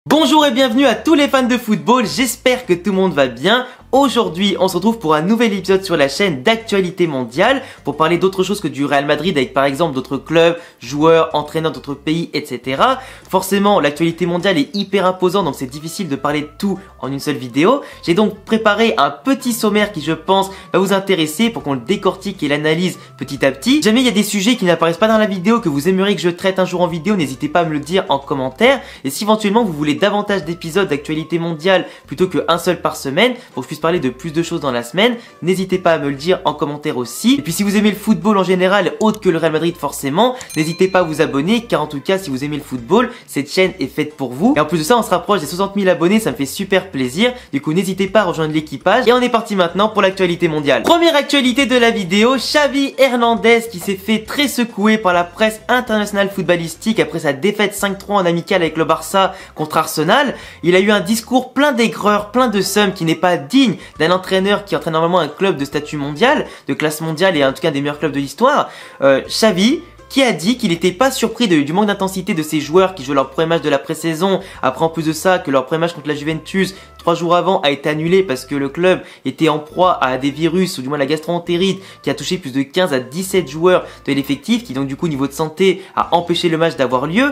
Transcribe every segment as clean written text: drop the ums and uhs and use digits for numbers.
Bonjour et bienvenue à tous les fans de football, j'espère que tout le monde va bien. Aujourd'hui, on se retrouve pour un nouvel épisode sur la chaîne d'actualité mondiale pour parler d'autre chose que du Real Madrid avec par exemple d'autres clubs, joueurs, entraîneurs d'autres pays, etc. Forcément, l'actualité mondiale est hyper imposante donc c'est difficile de parler de tout en une seule vidéo. J'ai donc préparé un petit sommaire qui je pense va vous intéresser pour qu'on le décortique et l'analyse petit à petit. Si jamais il y a des sujets qui n'apparaissent pas dans la vidéo que vous aimeriez que je traite un jour en vidéo, n'hésitez pas à me le dire en commentaire. Et si éventuellement vous voulez davantage d'épisodes d'actualité mondiale plutôt qu'un seul par semaine pour que je puisse parler de plus de choses dans la semaine, n'hésitez pas à me le dire en commentaire aussi. Et puis si vous aimez le football en général, autre que le Real Madrid forcément, n'hésitez pas à vous abonner car en tout cas si vous aimez le football, cette chaîne est faite pour vous. Et en plus de ça, on se rapproche des 60 000 abonnés, ça me fait super plaisir. Du coup n'hésitez pas à rejoindre l'équipage. Et on est parti maintenant pour l'actualité mondiale. Première actualité de la vidéo, Xavi Hernandez qui s'est fait très secouer par la presse internationale footballistique après sa défaite 5-3 en amical avec le Barça contre Arsenal. Il a eu un discours plein d'aigreur, plein de seum qui n'est pas digne d'un entraîneur qui entraîne normalement un club de statut mondial, de classe mondiale et en tout cas des meilleurs clubs de l'histoire. Xavi qui a dit qu'il n'était pas surpris du manque d'intensité de ses joueurs qui jouent leur premier match de la pré-saison. Après en plus de ça que leur premier match contre la Juventus 3 jours avant a été annulé parce que le club était en proie à des virus ou du moins la gastro-entérite qui a touché plus de 15 à 17 joueurs de l'effectif qui donc du coup niveau de santé a empêché le match d'avoir lieu.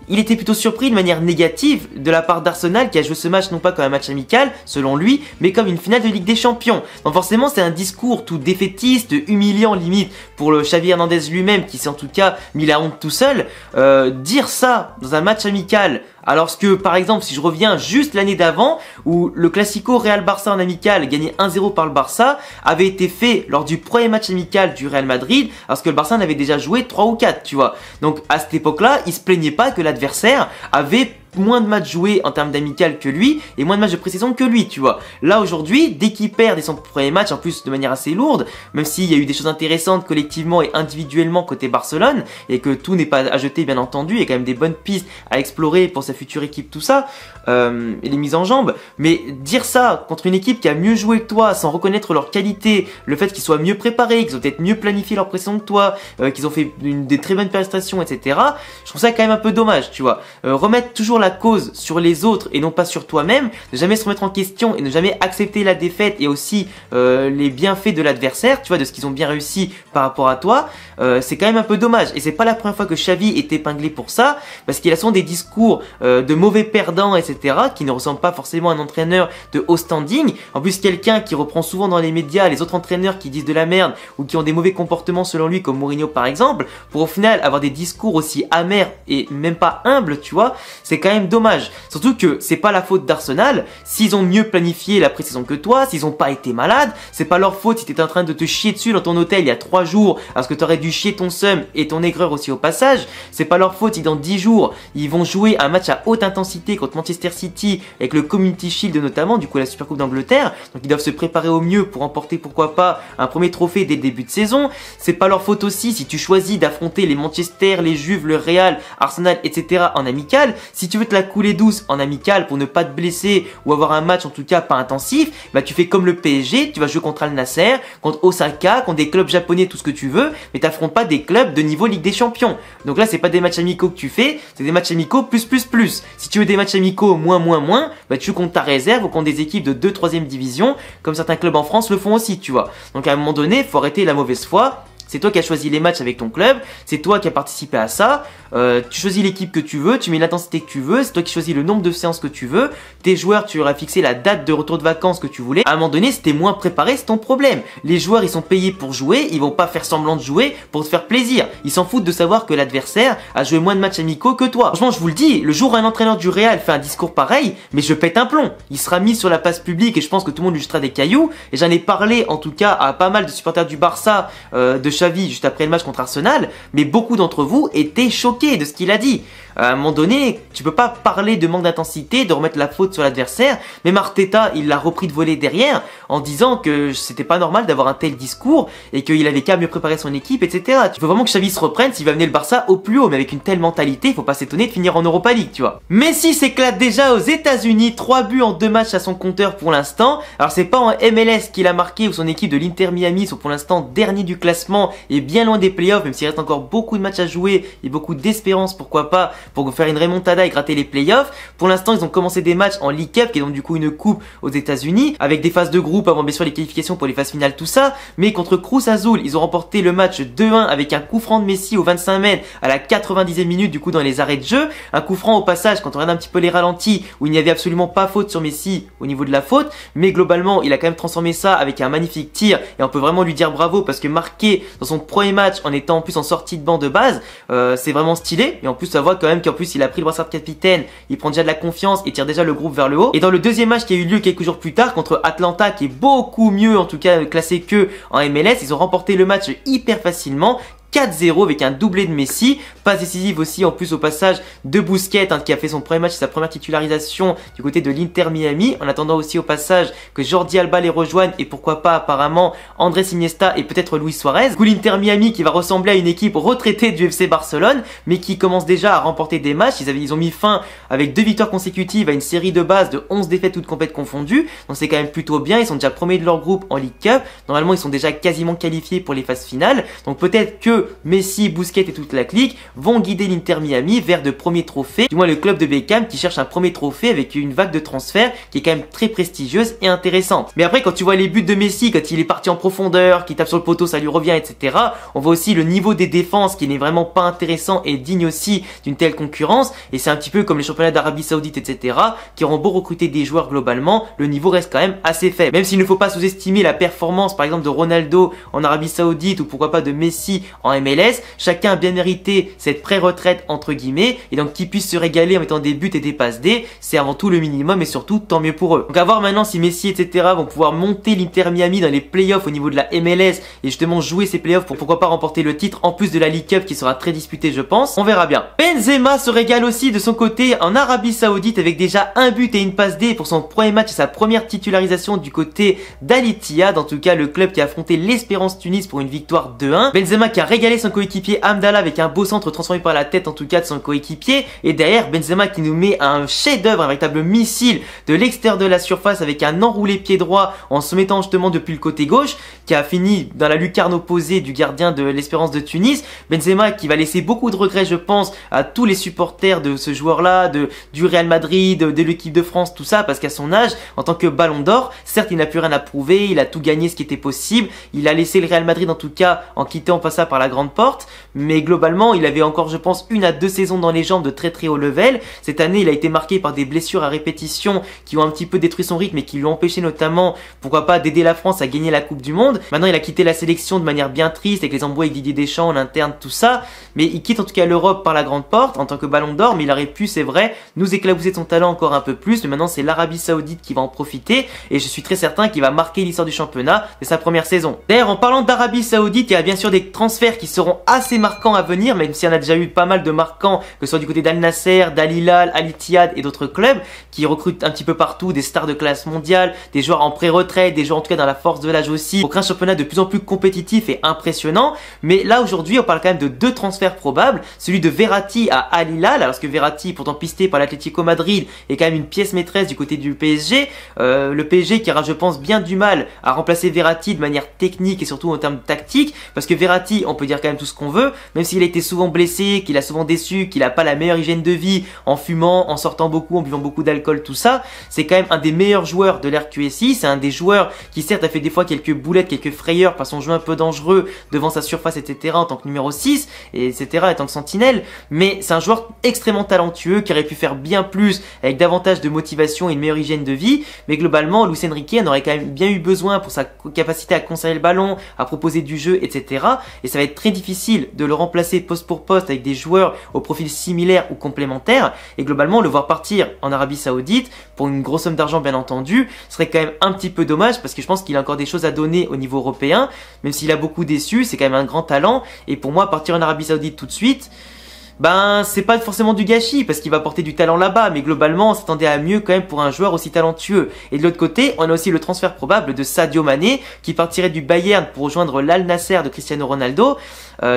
Il était plutôt surpris de manière négative de la part d'Arsenal qui a joué ce match non pas comme un match amical, selon lui, mais comme une finale de Ligue des Champions. Donc forcément c'est un discours tout défaitiste, humiliant limite pour le Xavi Hernandez lui-même qui s'est en tout cas mis la honte tout seul. Dire ça dans un match amical, alors que par exemple si je reviens juste l'année d'avant où le Classico Real Barça en amical gagné 1-0 par le Barça avait été fait lors du premier match amical du Real Madrid parce que le Barça en avait déjà joué 3 ou 4 tu vois. Donc à cette époque là il se plaignait pas que l'adversaire avait moins de matchs joués en termes d'amical que lui et moins de matchs de pré-saison que lui tu vois. Là aujourd'hui dès qu'il perd son premier match en plus de manière assez lourde, même s'il y a eu des choses intéressantes collectivement et individuellement côté Barcelone et que tout n'est pas à jeter bien entendu, il y a quand même des bonnes pistes à explorer pour sa future équipe tout ça et les mises en jambes, mais dire ça contre une équipe qui a mieux joué que toi sans reconnaître leur qualité, le fait qu'ils soient mieux préparés, qu'ils ont peut-être mieux planifié leur pré-saison que toi, qu'ils ont fait des très bonnes prestations etc, je trouve ça quand même un peu dommage tu vois. Remettre toujours la cause sur les autres et non pas sur toi-même, ne jamais se remettre en question et ne jamais accepter la défaite et aussi les bienfaits de l'adversaire, tu vois, de ce qu'ils ont bien réussi par rapport à toi, c'est quand même un peu dommage. Et c'est pas la première fois que Xavi est épinglé pour ça, parce qu'il a souvent des discours de mauvais perdants, etc., qui ne ressemblent pas forcément à un entraîneur de haut standing. En plus, quelqu'un qui reprend souvent dans les médias les autres entraîneurs qui disent de la merde ou qui ont des mauvais comportements selon lui, comme Mourinho par exemple, pour au final avoir des discours aussi amers et même pas humbles, tu vois, c'est quand même dommage. Surtout que c'est pas la faute d'Arsenal s'ils ont mieux planifié la pré-saison que toi, s'ils ont pas été malades, c'est pas leur faute si t'étais en train de te chier dessus dans ton hôtel il y a 3 jours parce que t'aurais dû chier ton seum et ton aigreur aussi au passage, c'est pas leur faute si dans 10 jours ils vont jouer un match à haute intensité contre Manchester City avec le Community Shield notamment, du coup la Super Coupe d'Angleterre, donc ils doivent se préparer au mieux pour remporter pourquoi pas un premier trophée dès le début de saison. C'est pas leur faute aussi si tu choisis d'affronter les Manchester, les Juve, le Real, Arsenal etc en amical, si tu veux te la couler douce en amical pour ne pas te blesser ou avoir un match en tout cas pas intensif, bah tu fais comme le PSG, tu vas jouer contre Al Nassr, contre Osaka, contre des clubs japonais, tout ce que tu veux, mais t'affrontes pas des clubs de niveau Ligue des Champions. Donc là c'est pas des matchs amicaux que tu fais, c'est des matchs amicaux plus. Si tu veux des matchs amicaux moins, bah tu joues contre ta réserve ou contre des équipes de 2-3e division, comme certains clubs en France le font aussi, tu vois. Donc à un moment donné, faut arrêter la mauvaise foi. C'est toi qui as choisi les matchs avec ton club, c'est toi qui as participé à ça, tu choisis l'équipe que tu veux, tu mets l'intensité que tu veux, c'est toi qui choisis le nombre de séances que tu veux, tes joueurs tu leur as fixé la date de retour de vacances que tu voulais, à un moment donné si t'es moins préparé c'est ton problème. Les joueurs ils sont payés pour jouer, ils vont pas faire semblant de jouer pour te faire plaisir, ils s'en foutent de savoir que l'adversaire a joué moins de matchs amicaux que toi. Franchement je vous le dis, le jour où un entraîneur du Real fait un discours pareil, mais je pète un plomb, il sera mis sur la place publique et je pense que tout le monde lui jetera des cailloux, et j'en ai parlé en tout cas à pas mal de supporters du Barça, de Xavi juste après le match contre Arsenal, mais beaucoup d'entre vous étaient choqués de ce qu'il a dit. À un moment donné, tu peux pas parler de manque d'intensité, de remettre la faute sur l'adversaire. Même Arteta, il l'a repris de voler derrière en disant que c'était pas normal d'avoir un tel discours et qu'il avait qu'à mieux préparer son équipe, etc. Il faut vraiment que Xavi se reprenne s'il va mener le Barça au plus haut, mais avec une telle mentalité, il faut pas s'étonner de finir en Europa League, tu vois. Messi s'éclate déjà aux États-Unis, 3 buts en 2 matchs à son compteur pour l'instant. Alors c'est pas en MLS qu'il a marqué ou son équipe de l'Inter Miami sont pour l'instant dernier du classement moment est bien loin des playoffs, même s'il reste encore beaucoup de matchs à jouer et beaucoup d'espérance, pourquoi pas, pour faire une remontada et gratter les playoffs. Pour l'instant, ils ont commencé des matchs en League Cup, qui est donc du coup une coupe aux États-Unis, avec des phases de groupe avant bien sûr les qualifications pour les phases finales, tout ça. Mais contre Cruz Azul, ils ont remporté le match 2-1 avec un coup franc de Messi au 25 mètres à la 90e minute, du coup dans les arrêts de jeu. Un coup franc au passage, quand on regarde un petit peu les ralentis, où il n'y avait absolument pas faute sur Messi au niveau de la faute, mais globalement, il a quand même transformé ça avec un magnifique tir, et on peut vraiment lui dire bravo parce que marquer dans son premier match en étant en plus en sortie de banc de base, c'est vraiment stylé. Et en plus, ça voit quand même qu'en plus il a pris le brassard de capitaine, il prend déjà de la confiance et tire déjà le groupe vers le haut. Et dans le deuxième match qui a eu lieu quelques jours plus tard contre Atlanta, qui est beaucoup mieux en tout cas classé que en MLS, ils ont remporté le match hyper facilement. 4-0 avec un doublé de Messi, passe décisive aussi en plus au passage de Busquets, qui a fait son premier match et sa première titularisation du côté de l'Inter Miami, en attendant aussi au passage que Jordi Alba les rejoigne et pourquoi pas apparemment Andrés Iniesta et peut-être Luis Suarez. Du coup l'Inter Miami qui va ressembler à une équipe retraitée du FC Barcelone, mais qui commence déjà à remporter des matchs. Ils ont mis fin avec 2 victoires consécutives à une série de base de 11 défaites toutes compètes confondues, donc c'est quand même plutôt bien. Ils sont déjà premiers de leur groupe en League Cup, normalement ils sont déjà quasiment qualifiés pour les phases finales, donc peut-être que Messi, Busquets et toute la clique vont guider l'Inter Miami vers de premiers trophées, du moins le club de Beckham qui cherche un premier trophée avec une vague de transferts qui est quand même très prestigieuse et intéressante. Mais après, quand tu vois les buts de Messi, quand il est parti en profondeur, qu'il tape sur le poteau, ça lui revient, etc., on voit aussi le niveau des défenses qui n'est vraiment pas intéressant et digne aussi d'une telle concurrence, et c'est un petit peu comme les championnats d'Arabie Saoudite, etc., qui auront beau recruter des joueurs globalement, le niveau reste quand même assez faible. Même s'il ne faut pas sous-estimer la performance par exemple de Ronaldo en Arabie Saoudite ou pourquoi pas de Messi en MLS, chacun a bien mérité cette pré-retraite entre guillemets, et donc qu'ils puissent se régaler en mettant des buts et des passes D, c'est avant tout le minimum et surtout tant mieux pour eux. Donc à voir maintenant si Messi etc. vont pouvoir monter l'Inter Miami dans les playoffs au niveau de la MLS et justement jouer ces playoffs pour pourquoi pas remporter le titre en plus de la League Cup qui sera très disputée je pense, on verra bien. Benzema se régale aussi de son côté en Arabie Saoudite avec déjà un but et une passe D pour son premier match et sa première titularisation du côté d'Al Ittihad, en tout cas le club qui a affronté l'Espérance Tunis pour une victoire 2-1. Benzema qui a régalé son coéquipier Hamdallah avec un beau centre transformé par la tête en tout cas de son coéquipier, et derrière Benzema qui nous met un chef-d'œuvre, un véritable missile de l'extérieur de la surface avec un enroulé pied droit en se mettant justement depuis le côté gauche qui a fini dans la lucarne opposée du gardien de l'Espérance de Tunis. Benzema qui va laisser beaucoup de regrets je pense à tous les supporters de ce joueur là, du Real Madrid, de l'équipe de France, tout ça, parce qu'à son âge en tant que ballon d'or, certes il n'a plus rien à prouver, il a tout gagné ce qui était possible, il a laissé le Real Madrid en tout cas en quittant, en passant par la grande porte, mais globalement il avait encore je pense 1 à 2 saisons dans les jambes de très très haut level. Cette année il a été marqué par des blessures à répétition qui ont un petit peu détruit son rythme et qui lui ont empêché notamment pourquoi pas d'aider la France à gagner la Coupe du Monde. Maintenant il a quitté la sélection de manière bien triste avec les embrouilles avec Didier Deschamps en interne, tout ça, mais il quitte en tout cas l'Europe par la grande porte en tant que ballon d'or, mais il aurait pu c'est vrai nous éclabousser de son talent encore un peu plus, mais maintenant c'est l'Arabie Saoudite qui va en profiter et je suis très certain qu'il va marquer l'histoire du championnat de sa première saison. D'ailleurs en parlant d'Arabie Saoudite, il y a bien sûr des transferts qui seront assez marquants à venir, même s'il y en a déjà eu pas mal de marquants, que ce soit du côté d'Al Nasser, d'Al Hilal, Al Ittihad et d'autres clubs qui recrutent un petit peu partout des stars de classe mondiale, des joueurs en pré-retraite, des joueurs en tout cas dans la force de l'âge aussi, pour créer un championnat de plus en plus compétitif et impressionnant. Mais là aujourd'hui on parle quand même de 2 transferts probables, celui de Verratti à Al Hilal, alors que Verratti pourtant pisté par l'Atlético Madrid est quand même une pièce maîtresse du côté du PSG, le PSG qui aura je pense bien du mal à remplacer Verratti de manière technique et surtout en termes tactiques, parce que Verratti on peut dire quand même tout ce qu'on veut, même s'il a été souvent blessé, qu'il a souvent déçu, qu'il a pas la meilleure hygiène de vie en fumant, en sortant beaucoup, en buvant beaucoup d'alcool, tout ça, c'est quand même un des meilleurs joueurs de l'RQSI, c'est un des joueurs qui certes a fait des fois quelques boulettes, quelques frayeurs par son jeu un peu dangereux devant sa surface etc en tant que numéro 6 et etc en tant que sentinelle, mais c'est un joueur extrêmement talentueux qui aurait pu faire bien plus avec davantage de motivation et une meilleure hygiène de vie, mais globalement Luis Enrique en aurait quand même bien eu besoin pour sa capacité à conserver le ballon, à proposer du jeu etc, et ça va être très difficile de le remplacer poste pour poste avec des joueurs au profil similaire ou complémentaire, et globalement le voir partir en Arabie Saoudite pour une grosse somme d'argent bien entendu serait quand même un petit peu dommage, parce que je pense qu'il a encore des choses à donner au niveau européen, même s'il a beaucoup déçu, c'est quand même un grand talent, et pour moi partir en Arabie Saoudite tout de suite, ben c'est pas forcément du gâchis parce qu'il va porter du talent là-bas, mais globalement on s'attendait à mieux quand même pour un joueur aussi talentueux. Et de l'autre côté on a aussi le transfert probable de Sadio Mané qui partirait du Bayern pour rejoindre l'Al Nasser de Cristiano Ronaldo,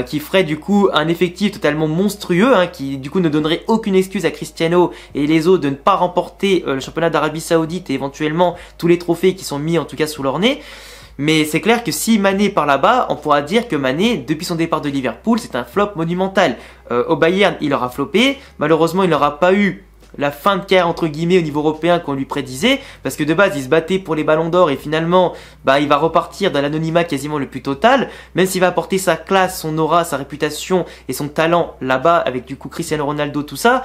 qui ferait du coup un effectif totalement monstrueux, qui du coup ne donnerait aucune excuse à Cristiano et les autres de ne pas remporter le championnat d'Arabie Saoudite et éventuellement tous les trophées qui sont mis en tout cas sous leur nez. Mais c'est clair que si Mané part là-bas, on pourra dire que Mané, depuis son départ de Liverpool, c'est un flop monumental. Au Bayern, il aura floppé. Malheureusement, il n'aura pas eu la fin de carrière entre guillemets au niveau européen qu'on lui prédisait, parce que de base il se battait pour les ballons d'or et finalement il va repartir dans l'anonymat quasiment le plus total, même s'il va apporter sa classe, son aura, sa réputation et son talent là-bas avec du coup Cristiano Ronaldo, tout ça.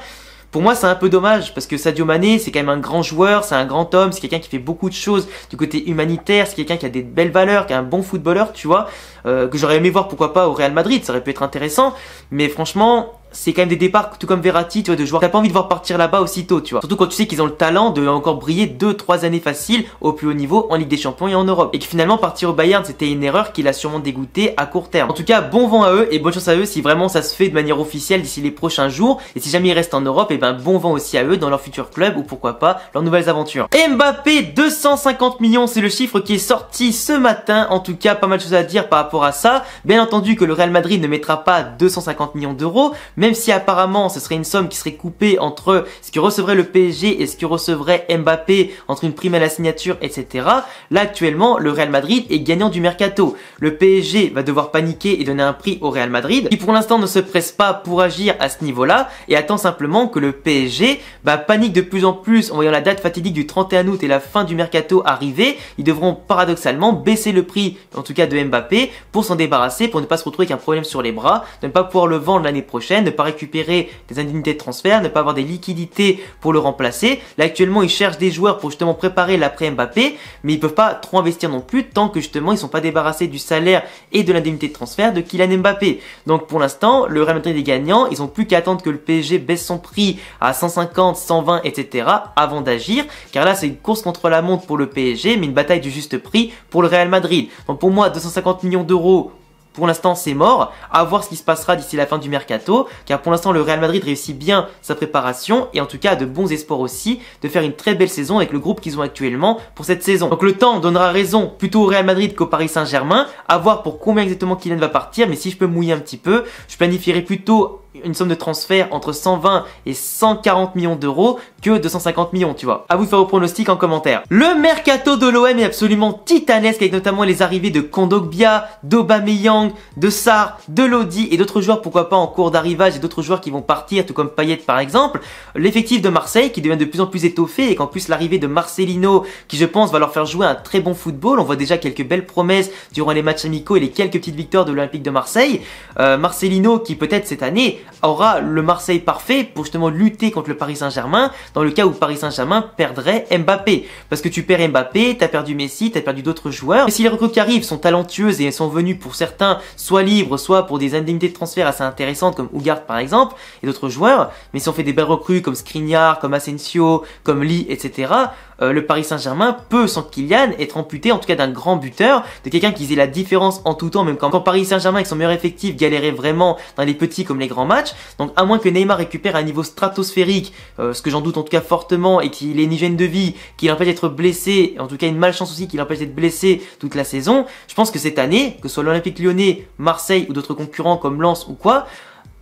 Pour moi, c'est un peu dommage parce que Sadio Mané, c'est quand même un grand joueur, c'est un grand homme, c'est quelqu'un qui fait beaucoup de choses du côté humanitaire, c'est quelqu'un qui a des belles valeurs, qui est un bon footballeur, tu vois, que j'aurais aimé voir pourquoi pas au Real Madrid, ça aurait pu être intéressant, mais franchement, c'est quand même des départs tout comme Verratti, tu vois, de joueurs. T'as pas envie de voir partir là-bas aussitôt, tu vois. Surtout quand tu sais qu'ils ont le talent de encore briller 2-3 années faciles au plus haut niveau en Ligue des Champions et en Europe. Et que finalement partir au Bayern, c'était une erreur qui l'a sûrement dégoûté à court terme. En tout cas, bon vent à eux et bonne chance à eux si vraiment ça se fait de manière officielle d'ici les prochains jours. Et si jamais ils restent en Europe, et ben bon vent aussi à eux dans leur futur club ou pourquoi pas leurs nouvelles aventures. Mbappé, 250 millions, c'est le chiffre qui est sorti ce matin. En tout cas, pas mal de choses à dire par rapport à ça. Bien entendu que le Real Madrid ne mettra pas 250 millions d'euros, même si apparemment ce serait une somme qui serait coupée entre ce que recevrait le PSG et ce que recevrait Mbappé, entre une prime à la signature, etc. Là actuellement, le Real Madrid est gagnant du mercato. Le PSG va devoir paniquer et donner un prix au Real Madrid, qui pour l'instant ne se presse pas pour agir à ce niveau-là et attend simplement que le PSG panique de plus en plus en voyant la date fatidique du 31 août et la fin du mercato arriver. Ils devront paradoxalement baisser le prix, en tout cas de Mbappé, pour s'en débarrasser, pour ne pas se retrouver avec un problème sur les bras, de ne pas pouvoir le vendre l'année prochaine, ne pas récupérer des indemnités de transfert, ne pas avoir des liquidités pour le remplacer. Là actuellement ils cherchent des joueurs pour justement préparer l'après Mbappé, mais ils peuvent pas trop investir non plus tant que justement ils sont pas débarrassés du salaire et de l'indemnité de transfert de Kylian Mbappé. Donc pour l'instant le Real Madrid est gagnant, ils ont plus qu'à attendre que le PSG baisse son prix à 150, 120, etc. avant d'agir, car là c'est une course contre la montre pour le PSG, mais une bataille du juste prix pour le Real Madrid. Donc pour moi 250 millions d'euros, pour l'instant c'est mort, à voir ce qui se passera d'ici la fin du mercato, car pour l'instant le Real Madrid réussit bien sa préparation et en tout cas a de bons espoirs aussi de faire une très belle saison avec le groupe qu'ils ont actuellement pour cette saison. Donc le temps donnera raison plutôt au Real Madrid qu'au Paris Saint-Germain, à voir pour combien exactement Kylian va partir, mais si je peux mouiller un petit peu, je planifierais plutôt une somme de transfert entre 120 et 140 millions d'euros que 250 millions, tu vois. À vous de faire vos pronostics en commentaire. Le mercato de l'OM est absolument titanesque avec notamment les arrivées de Kondogbia, d'Aubameyang, de Sarr, de Lodi et d'autres joueurs pourquoi pas en cours d'arrivage et d'autres joueurs qui vont partir, tout comme Payet par exemple. L'effectif de Marseille qui devient de plus en plus étoffé et qu'en plus l'arrivée de Marcelino qui je pense va leur faire jouer un très bon football. On voit déjà quelques belles promesses durant les matchs amicaux et les quelques petites victoires de l'Olympique de Marseille. Marcelino qui peut-être cette année aura le Marseille parfait pour justement lutter contre le Paris Saint-Germain dans le cas où Paris Saint-Germain perdrait Mbappé. Parce que tu perds Mbappé, t'as perdu Messi, t'as perdu d'autres joueurs. Et si les recrues qui arrivent sont talentueuses et sont venues pour certains soit libres, soit pour des indemnités de transfert assez intéressantes comme Ugarte par exemple et d'autres joueurs, mais si on fait des belles recrues comme Skriniar, comme Asensio, comme Lee, etc., le Paris Saint-Germain peut, sans Kylian, être amputé en tout cas d'un grand buteur, de quelqu'un qui faisait la différence en tout temps, même quand Paris Saint-Germain avec son meilleur effectif galérait vraiment dans les petits comme les grands matchs. Donc à moins que Neymar récupère un niveau stratosphérique, ce que j'en doute en tout cas fortement, et qu'il ait une hygiène de vie qui l'empêche d'être blessé, en tout cas une malchance aussi qui l'empêche d'être blessé toute la saison, je pense que cette année, que ce soit l'Olympique Lyonnais, Marseille ou d'autres concurrents comme Lens ou quoi,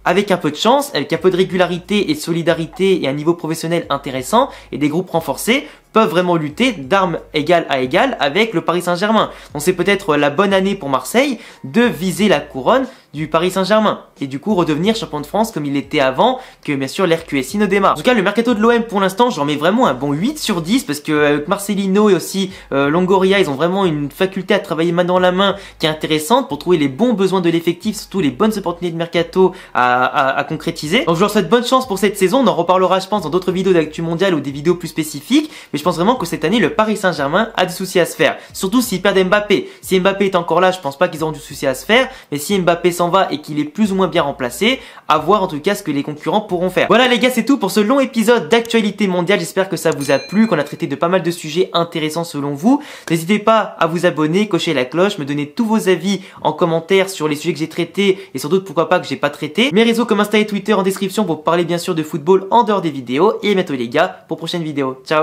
avec un peu de chance, avec un peu de régularité et de solidarité et un niveau professionnel intéressant et des groupes renforcés, peuvent vraiment lutter d'armes égales à égales avec le Paris Saint-Germain. Donc c'est peut-être la bonne année pour Marseille de viser la couronne du Paris Saint-Germain et du coup redevenir champion de France comme il l'était avant que bien sûr l'RQSI ne démarre. En tout cas le mercato de l'OM pour l'instant j'en mets vraiment un bon 8 sur 10 parce que avec Marcelino et aussi Longoria ils ont vraiment une faculté à travailler main dans la main qui est intéressante pour trouver les bons besoins de l'effectif, surtout les bonnes opportunités de mercato à concrétiser. Donc je leur souhaite bonne chance pour cette saison, on en reparlera je pense dans d'autres vidéos d'actu mondiale ou des vidéos plus spécifiques, mais je pense vraiment que cette année le Paris Saint-Germain a des soucis à se faire, surtout s'ils perdent Mbappé. Si Mbappé est encore là je pense pas qu'ils auront du souci à se faire, mais si Mbappé s'en va et qu'il est plus ou moins bien remplacé, à voir en tout cas ce que les concurrents pourront faire. Voilà les gars, c'est tout pour ce long épisode d'actualité mondiale, j'espère que ça vous a plu, qu'on a traité de pas mal de sujets intéressants selon vous. N'hésitez pas à vous abonner, cocher la cloche, me donner tous vos avis en commentaire sur les sujets que j'ai traités et sur d'autres pourquoi pas que j'ai pas traités. Mes réseaux comme Insta et Twitter en description pour parler bien sûr de football en dehors des vidéos, et à bientôt les gars pour prochaine vidéo. Ciao.